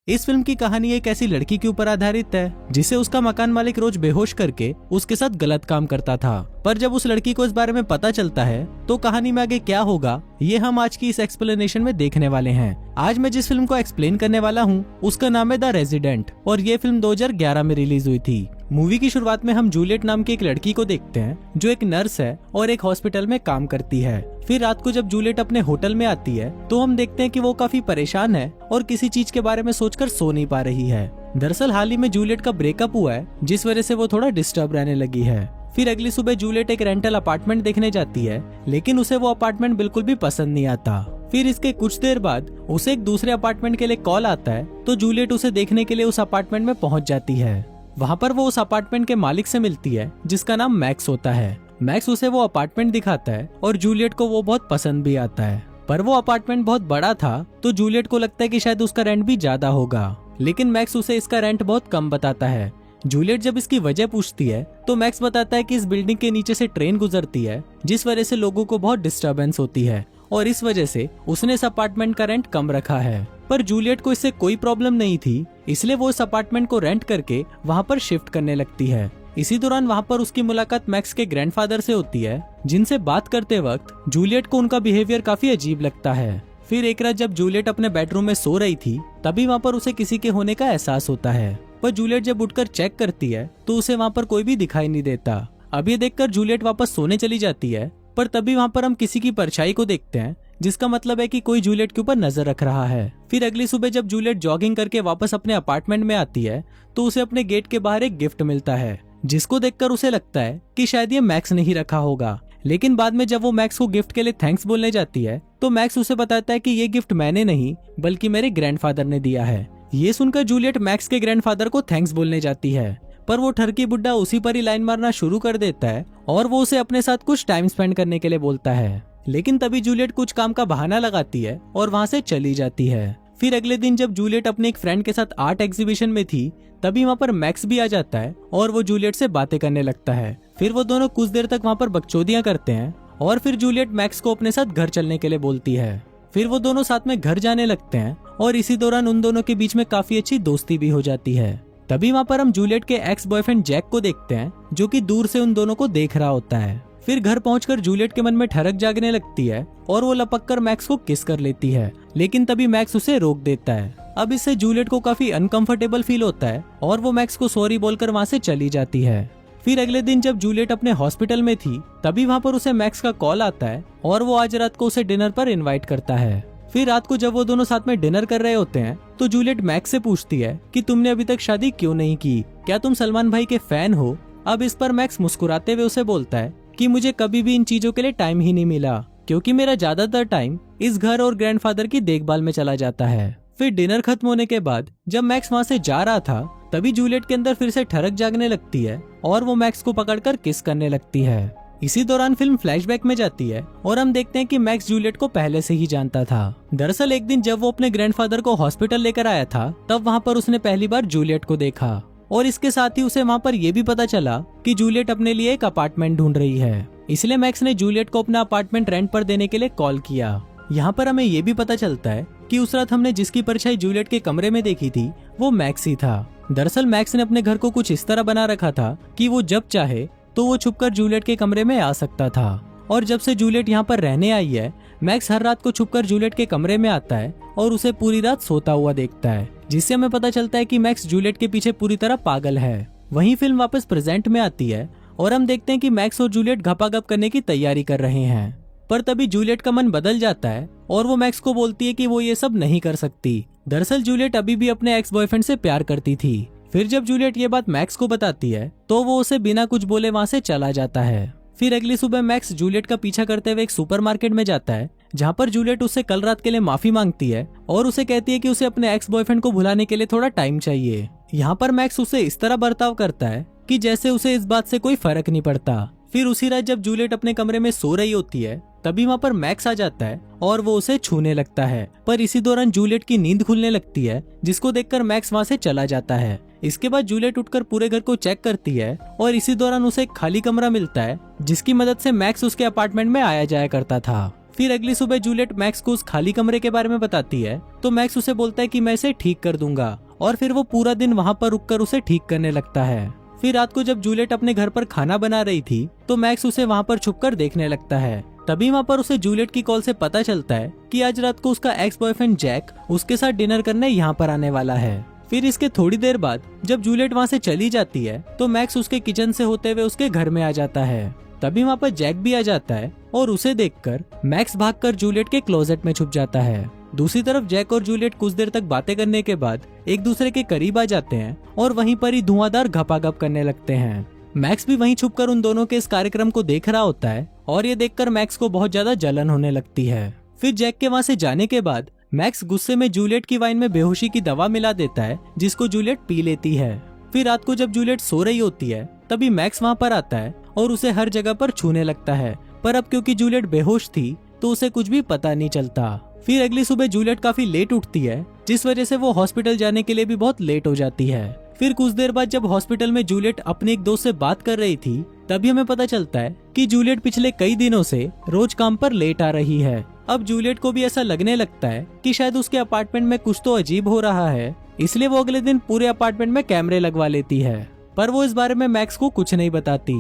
इस फिल्म की कहानी एक ऐसी लड़की के ऊपर आधारित है जिसे उसका मकान मालिक रोज बेहोश करके उसके साथ गलत काम करता था। पर जब उस लड़की को इस बारे में पता चलता है तो कहानी में आगे क्या होगा ये हम आज की इस एक्सप्लेनेशन में देखने वाले हैं। आज मैं जिस फिल्म को एक्सप्लेन करने वाला हूँ उसका नाम है द रेजिडेंट और ये फिल्म 2011 में रिलीज हुई थी। मूवी की शुरुआत में हम जूलियट नाम की एक लड़की को देखते हैं जो एक नर्स है और एक हॉस्पिटल में काम करती है। फिर रात को जब जूलियट अपने होटल में आती है तो हम देखते हैं कि वो काफी परेशान है और किसी चीज के बारे में सोचकर सो नहीं पा रही है। दरअसल हाल ही में जूलियट का ब्रेकअप हुआ है जिस वजह से वो थोड़ा डिस्टर्ब रहने लगी है। फिर अगली सुबह जूलियट एक रेंटल अपार्टमेंट देखने जाती है लेकिन उसे वो अपार्टमेंट बिल्कुल भी पसंद नहीं आता। फिर इसके कुछ देर बाद उसे एक दूसरे अपार्टमेंट के लिए कॉल आता है तो जूलियट उसे देखने के लिए उस अपार्टमेंट में पहुंच जाती है। वहाँ पर वो उस अपार्टमेंट के मालिक से मिलती है जिसका नाम मैक्स होता है। मैक्स उसे वो अपार्टमेंट दिखाता है और जूलियट को वो बहुत पसंद भी आता है। पर वो अपार्टमेंट बहुत बड़ा था तो जूलियट को लगता है कि शायद उसका रेंट भी ज्यादा होगा, लेकिन मैक्स उसे इसका रेंट बहुत कम बताता है। जूलियट जब इसकी वजह पूछती है तो मैक्स बताता है कि इस बिल्डिंग के नीचे से ट्रेन गुजरती है जिस वजह से लोगों को बहुत डिस्टर्बेंस होती है और इस वजह से उसने इस अपार्टमेंट का रेंट कम रखा है। पर जूलियट को इससे कोई प्रॉब्लम नहीं थी, इसलिए वो इस अपार्टमेंट को रेंट करके वहाँ पर शिफ्ट करने लगती है। इसी दौरान वहाँ पर उसकी मुलाकात मैक्स के ग्रैंडफादर से होती है जिनसे बात करते वक्त जूलियट को उनका बिहेवियर काफी अजीब लगता है। फिर एक रात जब जूलियट अपने बेडरूम में सो रही थी तभी वहाँ पर उसे किसी के होने का एहसास होता है। पर जूलियट जब उठकर चेक करती है तो उसे वहाँ पर कोई भी दिखाई नहीं देता। अब ये देखकर जूलियट वापस सोने चली जाती है पर तभी वहाँ पर हम किसी की परछाई को देखते हैं जिसका मतलब है कि कोई जूलियट के ऊपर नजर रख रहा है। फिर अगली सुबह जब जूलियट जॉगिंग करके वापस अपने अपार्टमेंट में आती है तो उसे अपने गेट के बाहर एक गिफ्ट मिलता है जिसको देखकर उसे लगता है कि शायद ये मैक्स ने ही रखा होगा। लेकिन बाद में जब वो मैक्स को गिफ्ट के लिए थैंक्स बोलने जाती है तो मैक्स उसे बताता है कि ये गिफ्ट मैंने नहीं बल्कि मेरे ग्रैंडफादर ने दिया है। ये सुनकर जूलियट मैक्स के ग्रैंडफादर को थैंक्स बोलने जाती है पर वो ठरकी बुड्ढा उसी पर ही लाइन मारना शुरू कर देता है और वो उसे अपने साथ कुछ टाइम स्पेंड करने के लिए बोलता है। लेकिन तभी जूलियट कुछ काम का बहाना लगाती है और वहाँ से चली जाती है। फिर अगले दिन जब जूलियट अपने एक फ्रेंड के साथ आर्ट एग्जीबिशन में थी तभी वहाँ पर मैक्स भी आ जाता है और वो जूलियट से बातें करने लगता है। फिर वो दोनों कुछ देर तक वहाँ पर बकचोदियां करते हैं और फिर जूलियट मैक्स को अपने साथ घर चलने के लिए बोलती है। फिर वो दोनों साथ में घर जाने लगते हैं और इसी दौरान उन दोनों के बीच में काफी अच्छी दोस्ती भी हो जाती है। तभी वहाँ पर हम जूलियट के एक्स बॉयफ्रेंड जैक को देखते हैं जो कि दूर से उन दोनों को देख रहा होता है। फिर घर पहुंचकर जूलियट के मन में ठरक जागने लगती है और वो लपक कर मैक्स को किस कर लेती है, लेकिन तभी मैक्स उसे रोक देता है। अब इससे जूलियट को काफी अनकंफर्टेबल फील होता है और वो मैक्स को सॉरी बोलकर वहाँ से चली जाती है। फिर अगले दिन जब जूलियट अपने हॉस्पिटल में थी तभी वहाँ पर उसे मैक्स का कॉल आता है और वो आज रात को उसे डिनर पर इन्वाइट करता है। फिर रात को जब वो दोनों साथ में डिनर कर रहे होते हैं तो जूलियट मैक्स से पूछती है कि तुमने अभी तक शादी क्यों नहीं की, क्या तुम सलमान भाई के फैन हो। अब इस पर मैक्स मुस्कुराते हुए उसे बोलता है कि मुझे कभी भी इन चीजों के लिए टाइम ही नहीं मिला क्योंकि मेरा ज्यादातर टाइम इस घर और ग्रैंडफादर की देखभाल में चला जाता है। फिर डिनर खत्म होने के बाद जब मैक्स वहाँ से जा रहा था तभी जूलियट के अंदर फिर से ठरक जागने लगती है और वो मैक्स को पकड़कर किस करने लगती है। इसी दौरान फिल्म फ्लैशबैक में जाती है और हम देखते हैं कि मैक्स जूलियट को पहले से ही जानता था। दरअसल एक दिन जब वो अपने ग्रैंडफादर को हॉस्पिटल लेकर आया था तब वहाँ पर उसने पहली बार जूलियट को देखा और इसके साथ ही उसे वहाँ पर यह भी पता चला कि जूलियट अपने लिए एक अपार्टमेंट ढूंढ रही है। इसलिए मैक्स ने जूलियट को अपना अपार्टमेंट रेंट पर देने के लिए कॉल किया। यहाँ पर हमें ये भी पता चलता है कि उस रात हमने जिसकी परछाई जूलियट के कमरे में देखी थी वो मैक्स ही था। दरअसल मैक्स ने अपने घर को कुछ इस तरह बना रखा था कि वो जब चाहे तो वो छुपकर जूलियट के कमरे में आ सकता था और जब से जूलियट यहाँ पर रहने आई है मैक्स हर रात को छुपकर जूलियट के कमरे में आता है और उसे पूरी रात सोता हुआ देखता है, जिससे हमें पता चलता है कि मैक्स जूलियट के पीछे पूरी तरह पागल है। वहीं फिल्म वापस प्रेजेंट में आती है और हम देखते हैं कि मैक्स और जूलियट घपाघप करने की तैयारी कर रहे हैं। पर तभी जूलियट का मन बदल जाता है और वो मैक्स को बोलती है कि वो ये सब नहीं कर सकती। दरअसल जूलियट अभी भी अपने एक्स बॉयफ्रेंड से प्यार करती थी। फिर जब जूलियट ये बात मैक्स को बताती है तो वो उसे बिना कुछ बोले वहाँ से चला जाता है। फिर अगली सुबह मैक्स जूलियट का पीछा करते हुए एक सुपरमार्केट में जाता है जहाँ पर जूलियट उससे कल रात के लिए माफी मांगती है और उसे कहती है कि उसे अपने एक्स बॉयफ्रेंड को भुलाने के लिए थोड़ा टाइम चाहिए। यहाँ पर मैक्स उसे इस तरह बर्ताव करता है कि जैसे उसे इस बात से कोई फर्क नहीं पड़ता। फिर उसी रात जब जूलियट अपने कमरे में सो रही होती है तभी वहाँ पर मैक्स आ जाता है और वो उसे छूने लगता है। पर इसी दौरान जूलियट की नींद खुलने लगती है जिसको देखकर मैक्स वहाँ से चला जाता है। इसके बाद जूलियट उठकर पूरे घर को चेक करती है और इसी दौरान उसे एक खाली कमरा मिलता है जिसकी मदद से मैक्स उसके अपार्टमेंट में आया जाया करता था। फिर अगली सुबह जूलियट मैक्स को उस खाली कमरे के बारे में बताती है तो मैक्स उसे बोलता है कि मैं इसे ठीक कर दूंगा, और फिर वो पूरा दिन वहाँ पर रुककर उसे ठीक करने लगता है। फिर रात को जब जूलियट अपने घर पर खाना बना रही थी तो मैक्स उसे वहाँ पर छुपकर देखने लगता है। तभी वहाँ पर उसे जूलियट की कॉल से पता चलता है कि आज रात को उसका एक्स बॉयफ्रेंड जैक उसके साथ डिनर करने यहाँ पर आने वाला है। फिर इसके थोड़ी देर बाद जब जूलियट वहाँ से चली जाती है तो मैक्स उसके किचन से होते हुए उसके घर में आ जाता है। तभी वहाँ पर जैक भी आ जाता है और उसे देखकर मैक्स भागकर जूलियट के क्लोजेट में छुप जाता है। दूसरी तरफ जैक और जूलियट कुछ देर तक बातें करने के बाद एक दूसरे के करीब आ जाते हैं और वहीं पर ही धुआंधार घपाघप करने लगते हैं। मैक्स भी वहीं छुपकर उन दोनों के इस कार्यक्रम को देख रहा होता है और ये देखकर मैक्स को बहुत ज्यादा जलन होने लगती है। फिर जैक के वहाँ से जाने के बाद मैक्स गुस्से में जूलियट की वाइन में बेहोशी की दवा मिला देता है जिसको जूलियट पी लेती है। फिर रात को जब जूलियट सो रही होती है तभी मैक्स वहाँ पर आता है और उसे हर जगह पर छूने लगता है, पर अब क्योंकि जूलियट बेहोश थी तो उसे कुछ भी पता नहीं चलता। फिर अगली सुबह जूलियट काफी लेट उठती है जिस वजह से वो हॉस्पिटल जाने के लिए भी बहुत लेट हो जाती है। फिर कुछ देर बाद जब हॉस्पिटल में जूलियट अपने एक दोस्त से बात कर रही थी तभी हमें पता चलता है कि जूलियट पिछले कई दिनों से रोज काम पर लेट आ रही है। अब जूलियट को भी ऐसा लगने लगता है कि शायद उसके अपार्टमेंट में कुछ तो अजीब हो रहा है, इसलिए वो अगले दिन पूरे अपार्टमेंट में कैमरे लगवा लेती है, पर वो इस बारे में मैक्स को कुछ नहीं बताती।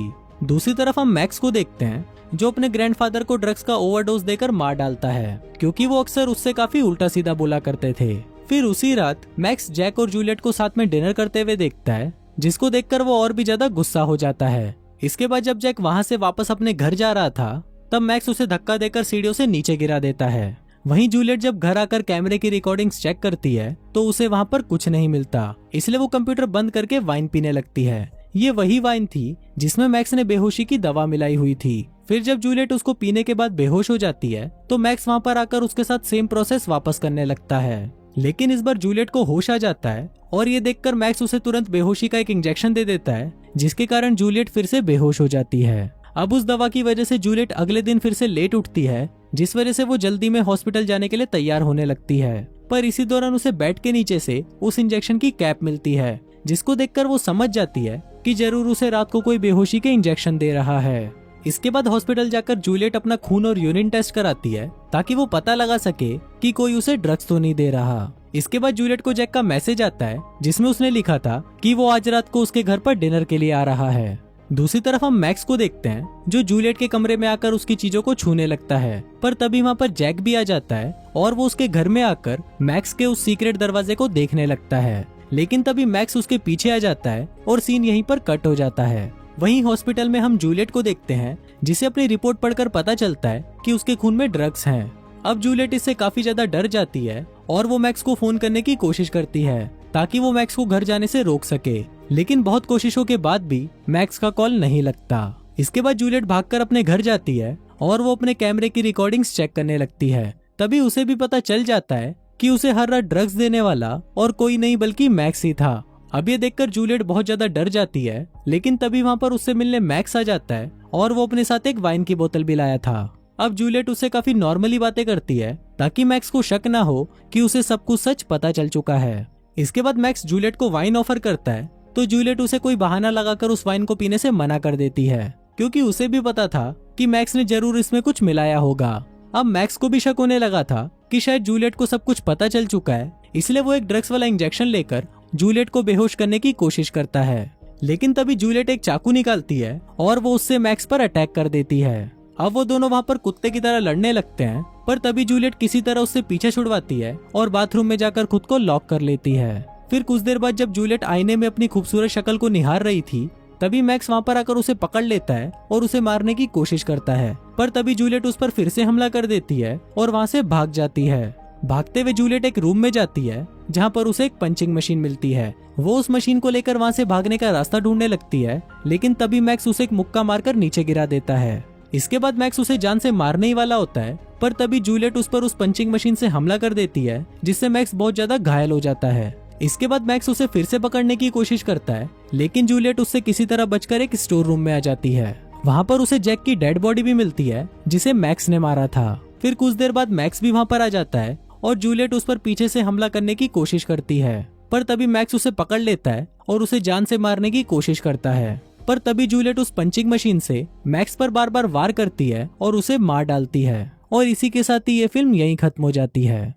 दूसरी तरफ हम मैक्स को देखते हैं जो अपने ग्रैंडफादर को ड्रग्स का ओवरडोज देकर मार डालता है क्योंकि वो अक्सर उससे काफी उल्टा सीधा बोला करते थे। फिर उसी रात मैक्स जैक और जूलियट को साथ में डिनर करते हुए देखता है जिसको देखकर वो और भी ज्यादा गुस्सा हो जाता है। इसके बाद जब जैक वहाँ से वापस अपने घर जा रहा था तब मैक्स उसे धक्का देकर सीढ़ियों से नीचे गिरा देता है। वहीं जूलियट जब घर आकर कैमरे की रिकॉर्डिंग्स चेक करती है तो उसे वहाँ पर कुछ नहीं मिलता, इसलिए वो कंप्यूटर बंद करके वाइन पीने लगती है। ये वही वाइन थी जिसमें मैक्स ने बेहोशी की दवा मिलाई हुई थी। फिर जब जूलियट उसको पीने के बाद बेहोश हो जाती है तो मैक्स वहाँ पर आकर उसके साथ सेम प्रोसेस वापस करने लगता है, लेकिन इस बार जूलियट को होश आ जाता है और ये देखकर मैक्स उसे तुरंत बेहोशी का एक इंजेक्शन दे देता है जिसके कारण जूलियट फिर से बेहोश हो जाती है। अब उस दवा की वजह से जूलियट अगले दिन फिर से लेट उठती है जिस वजह से वो जल्दी में हॉस्पिटल जाने के लिए तैयार होने लगती है, पर इसी दौरान उसे बेड के नीचे से उस इंजेक्शन की कैप मिलती है जिसको देखकर वो समझ जाती है कि जरूर उसे रात को कोई बेहोशी के इंजेक्शन दे रहा है। इसके बाद हॉस्पिटल जाकर जूलियट अपना खून और यूरिन टेस्ट कराती है ताकि वो पता लगा सके कि कोई उसे ड्रग्स तो नहीं दे रहा। इसके बाद जूलियट को जैक का मैसेज आता है जिसमें उसने लिखा था कि वो आज रात को उसके घर पर डिनर के लिए आ रहा है। दूसरी तरफ हम मैक्स को देखते हैं जो जूलियट के कमरे में आकर उसकी चीजों को छूने लगता है, पर तभी वहाँ पर जैक भी आ जाता है और वो उसके घर में आकर मैक्स के उस सीक्रेट दरवाजे को देखने लगता है, लेकिन तभी मैक्स उसके पीछे आ जाता है और सीन यहीं पर कट हो जाता है। वहीं हॉस्पिटल में हम जूलियट को देखते हैं जिसे अपनी रिपोर्ट पढ़कर पता चलता है कि उसके खून में ड्रग्स हैं। अब जूलियट इससे काफी ज्यादा डर जाती है और वो मैक्स को फोन करने की कोशिश करती है ताकि वो मैक्स को घर जाने से रोक सके, लेकिन बहुत कोशिशों के बाद भी मैक्स का कॉल नहीं लगता। इसके बाद जूलियट भागकर अपने घर जाती है और वो अपने कैमरे की रिकॉर्डिंग्स चेक करने लगती है। तभी उसे भी पता चल जाता है कि उसे हर रात ड्रग्स देने वाला और कोई नहीं बल्कि मैक्स ही था। अब ये देखकर जूलियट बहुत ज्यादा डर जाती है, लेकिन तभी वहाँ पर उससे मिलने मैक्स आ जाता है और वो अपने साथ एक वाइन की बोतल भी लाया था। अब जूलियट उससे काफी नॉर्मली बातें करती है ताकि मैक्स को शक ना हो कि उसे सब कुछ सच पता चल चुका है। इसके बाद मैक्स जूलियट को वाइन ऑफर करता है तो जूलियट उसे कोई बहाना लगाकर उस वाइन को पीने से मना कर देती है क्योंकि उसे भी पता था कि मैक्स ने जरूर इसमें कुछ मिलाया होगा। अब मैक्स को भी शक होने लगा था कि शायद जूलियट को सब कुछ पता चल चुका है, इसलिए वो एक ड्रग्स वाला इंजेक्शन लेकर जूलियट को बेहोश करने की कोशिश करता है, लेकिन तभी जूलियट एक चाकू निकालती है और वो उससे मैक्स पर अटैक कर देती है। अब वो दोनों वहाँ पर कुत्ते की तरह लड़ने लगते हैं, पर तभी जूलियट किसी तरह उससे पीछे छुड़वाती है और बाथरूम में जाकर खुद को लॉक कर लेती है। फिर कुछ देर बाद जब जूलियट आईने में अपनी खूबसूरत शक्ल को निहार रही थी तभी मैक्स वहाँ पर आकर उसे पकड़ लेता है और उसे मारने की कोशिश करता है, पर तभी जूलियट उस पर फिर से हमला कर देती है और वहाँ से भाग जाती है। भागते हुए जूलियट एक रूम में जाती है जहाँ पर उसे एक पंचिंग मशीन मिलती है। वो उस मशीन को लेकर वहाँ से भागने का रास्ता ढूंढने लगती है, लेकिन तभी मैक्स उसे एक मुक्का मारकर नीचे गिरा देता है। इसके बाद मैक्स उसे जान से मारने ही वाला होता है, पर तभी जूलियट उस पर उस पंचिंग मशीन से हमला कर देती है जिससे मैक्स बहुत ज्यादा घायल हो जाता है। इसके बाद मैक्स उसे फिर से पकड़ने की कोशिश करता है, लेकिन जूलियट उससे किसी तरह बचकर एक स्टोर रूम में आ जाती है। वहाँ पर उसे जैक की डेड बॉडी भी मिलती है जिसे मैक्स ने मारा था। फिर कुछ देर बाद मैक्स भी वहाँ पर आ जाता है और जूलियट उस पर पीछे से हमला करने की कोशिश करती है, पर तभी मैक्स उसे पकड़ लेता है और उसे जान से मारने की कोशिश करता है। पर तभी जूलियट उस पंचिंग मशीन से मैक्स पर बार बार वार करती है और उसे मार डालती है। और इसी के साथ ही ये फिल्म यहीं खत्म हो जाती है।